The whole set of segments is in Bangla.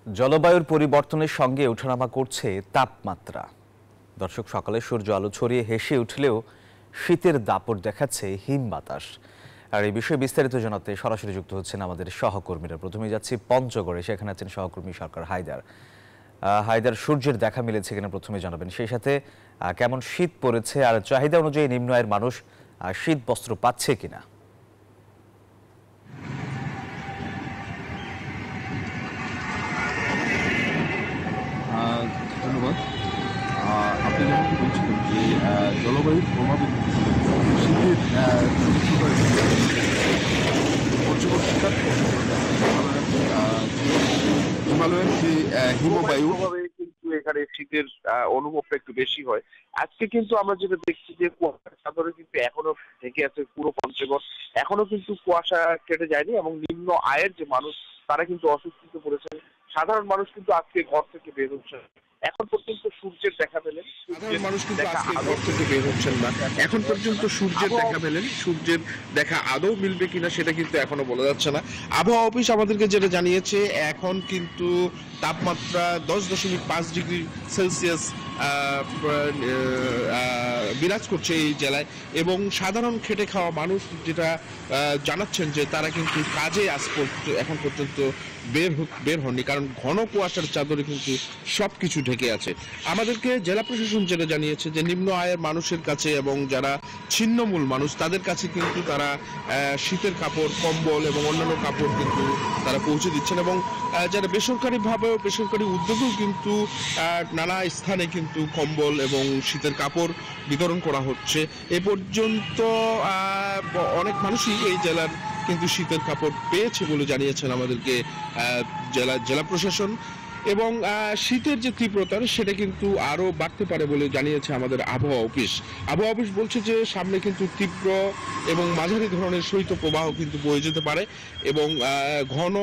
জলবায়ুর পরিবর্তনের সঙ্গে ওঠানামা করছে তাপমাত্রা। দর্শক, সকালে সূর্য আলো ছড়িয়ে হেসে উঠলেও শীতের দাপট দেখাচ্ছে হিম বাতাস। আর এই বিষয়ে বিস্তারিত জানাতে সরাসরি যুক্ত হচ্ছেন আমাদের সহকর্মীরা। প্রথমে যাচ্ছি পঞ্চগড়ে, সেখানে আছেন সহকর্মী সরকার হায়দার। হায়দার, সূর্যের দেখা মিলেছে কিনা প্রথমে জানাবেন, সেই সাথে কেমন শীত পড়েছে আর চাহিদা অনুযায়ী নিম্ন আয়ের মানুষ শীত বস্ত্র পাচ্ছে কিনা? ধন্যবাদ। আপনি যেমনটি বলছিলেন যে জলবায়ুর প্রভাবে শীতের হিমালয়ের যে হিমবায়ু কিন্তু এখানে শীতের অনুভবটা একটু বেশি হয়। আজকে কিন্তু আমরা যেটা দেখছি যে কুয়াশার চাদরে কিন্তু এখনো ঢেকে আছে পুরো পঞ্চগড়, এখনো কিন্তু কুয়াশা কেটে যায়নি এবং নিম্ন আয়ের যে মানুষ তারা কিন্তু অস্বস্তিতে পড়েছেন। সাধারণ মানুষ কিন্তু আজকে ঘর থেকে বের হচ্ছে এখন পর্যন্ত সূর্যের দেখা পেলেন, সাধারণ মানুষ কিন্তু আজকে ঘর থেকে বের হচ্ছেন না। এখন পর্যন্ত সূর্যের দেখা পেলেন, সূর্যের দেখা আদৌ মিলবে কিনা সেটা কিন্তু এখনো বলা যাচ্ছে না। আবহাওয়া অফিস আমাদেরকে যেটা জানিয়েছে, এখন কিন্তু তাপমাত্রা 10.5 ডিগ্রি সেলসিয়াস বিরাজ করছে এই জেলায়, এবং সাধারণ খেটে খাওয়া মানুষ যেটা জানাচ্ছেন যে তারা কিন্তু কাজে এখন পর্যন্ত বের হননি, কারণ ঘন কুয়াশার চাদরে কিন্তু সবকিছু ঢেকে আছে। আমাদেরকে জেলা প্রশাসন যেটা জানিয়েছে যে নিম্ন আয়ের মানুষের কাছে এবং যারা ছিন্নমূল মানুষ তাদের কাছে কিন্তু তারা শীতের কাপড়, কম্বল এবং অন্যান্য কাপড় কিন্তু তারা পৌঁছে দিচ্ছেন, এবং যারা বেসরকারি উদ্যোগেও কিন্তু নানা স্থানে কিন্তু কম্বল এবং শীতের কাপড় বিতরণ করা হচ্ছে। এ পর্যন্ত অনেক মানুষই এই জেলার কিন্তু শীতের কাপড় পেয়েছে বলে জানিয়েছেন আমাদেরকে জেলা প্রশাসন, এবং শীতের যে তীব্রতা সেটা কিন্তু আরো বাড়তে পারে বলে জানিয়েছে আমাদের আবহাওয়া অফিস বলছে যে সামনে কিন্তু তীব্র এবং মাঝারি ধরনের শৈত্যপ্রবাহ কিন্তু বয়ে যেতে পারে, এবং ঘন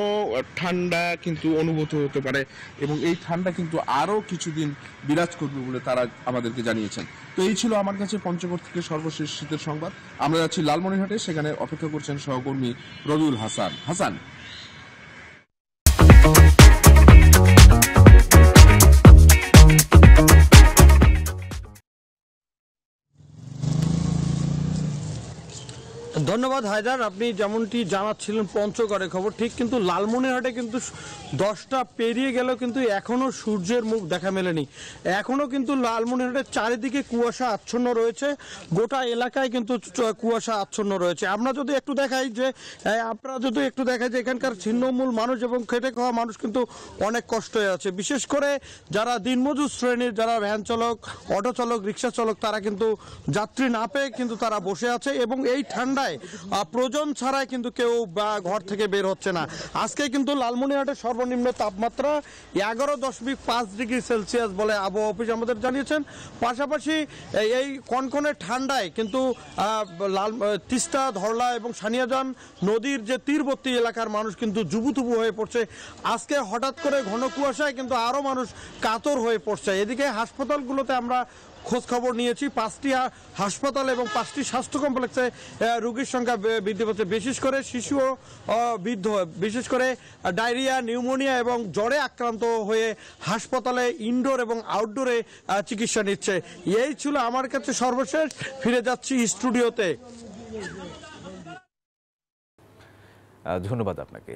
ঠান্ডা কিন্তু অনুভূত হতে পারে, এবং এই ঠান্ডা কিন্তু আরো কিছুদিন বিরাজ করবে বলে তারা আমাদেরকে জানিয়েছেন। তো এই ছিল আমার কাছে পঞ্চগড় থেকে সর্বশেষ শীতের সংবাদ। আমরা যাচ্ছি লালমনিরহাটে, সেখানে অপেক্ষা করছেন সহকর্মী রবিউল হাসান। ধন্যবাদ হায়দার। আপনি যেমনটি জানাচ্ছিলেন পঞ্চগড়ের খবর, ঠিক কিন্তু লালমনিরহাটে কিন্তু 10টা পেরিয়ে গেলেও কিন্তু এখনও সূর্যের মুখ দেখা মেলেনি। এখনও কিন্তু লালমনিরহাটের চারিদিকে কুয়াশা আচ্ছন্ন রয়েছে, গোটা এলাকায় কিন্তু কুয়াশা আচ্ছন্ন রয়েছে। আমরা যদি একটু দেখাই যে এখানকার ছিন্নমূল মানুষ এবং খেটে খাওয়া মানুষ কিন্তু অনেক কষ্টে আছে। বিশেষ করে যারা দিনমজুর শ্রেণীর, যারা ভ্যান চালক, অটো চালক, রিক্সা চালক, তারা কিন্তু যাত্রী না পেয়ে কিন্তু তারা বসে আছে, এবং এই ঠান্ডায় প্রয়োজন ছাড়াই কিন্তু কেউ ঘর থেকে বের হচ্ছে না। আজকে কিন্তু লালমনিরহাটের সর্বনিম্ন তাপমাত্রা 11.5 ডিগ্রি সেলসিয়াস বলে আবহাওয়া অফিস আমাদের জানিয়েছেন। পাশাপাশি এই কনকনে ঠান্ডায় কিন্তু তিস্তা, ধরলা এবং সানিয়াজান নদীর যে তীরবর্তী এলাকার মানুষ কিন্তু জুবুথুবু হয়ে পড়ছে। আজকে হঠাৎ করে ঘন কুয়াশায় কিন্তু আরও মানুষ কাতর হয়ে পড়ছে। এদিকে হাসপাতালগুলোতে আমরা খোঁজ খবর নিয়েছি, 5টি হাসপাতাল এবং 5টি স্বাস্থ্য কমপ্লেক্সে রোগীর সংখ্যা বৃদ্ধি পাচ্ছে। বিশেষ করে শিশু ও বৃদ্ধ, বিশেষ করে ডায়রিয়া, নিউমোনিয়া এবং জ্বরে আক্রান্ত হয়ে হাসপাতালে ইনডোর এবং আউটডোরে চিকিৎসা নিচ্ছে। এই ছিল আমার কাছে সর্বশেষ। ফিরে যাচ্ছি স্টুডিওতে। ধন্যবাদ আপনাকে।